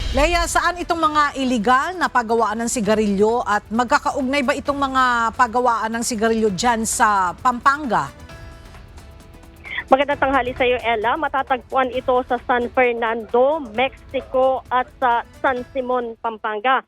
Leia, saan itong mga iligal na paggawaan ng sigarilyo at magkakaugnay ba itong mga paggawaan ng sigarilyo dyan sa Pampanga? Magandang tanghali sa iyo, Ella. Matatagpuan ito sa San Fernando, Mexico at sa San Simon, Pampanga.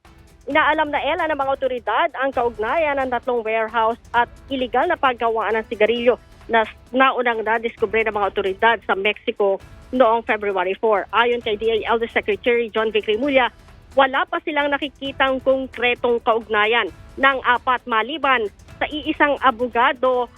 Inaalam na, Ella, ng mga otoridad ang kaugnayan ng tatlong warehouse at iligal na paggawaan ng sigarilyo na naunang na-discover ng mga otoridad sa Mexico noong February 4. Ayon kay DA Elder Secretary John Vic Remulla, wala pa silang nakikitang konkretong kaugnayan ng apat maliban sa iisang abogado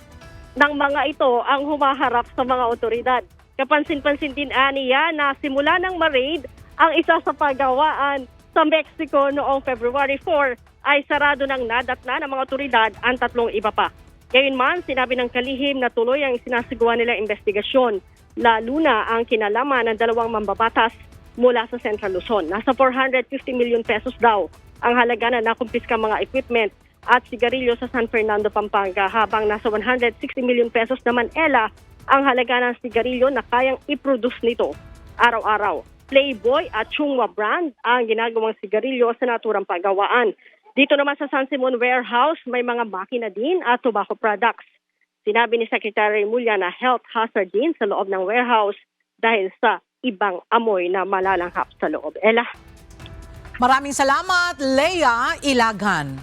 ng mga ito ang humaharap sa mga otoridad. Kapansin-pansin din aniya na simula ng ma-raid ang isa sa paggawaan sa Mexico noong February 4 ay sarado ng nadatna ng mga otoridad ang tatlong iba pa. Gayunman, sinabi ng kalihim na tuloy ang sinasagawa nilang investigasyon, lalo na ang kinalaman ng dalawang mambabatas mula sa Central Luzon. Nasa 450 million pesos daw ang halaga na nakumpiska mga equipment at sigarilyo sa San Fernando, Pampanga, habang nasa 160 million pesos naman, Ella, ang halaga ng sigarilyo na kayang i-produce nito araw-araw. Playboy at Chungwa brand ang ginagawang sigarilyo sa naturang paggawaan. Dito naman sa San Simon Warehouse, may mga makina din at tobacco products. Sinabi ni Secretary Remulla na health hazard din sa loob ng warehouse dahil sa ibang amoy na malalanghap sa loob. Ella. Maraming salamat, Leia Ilagan.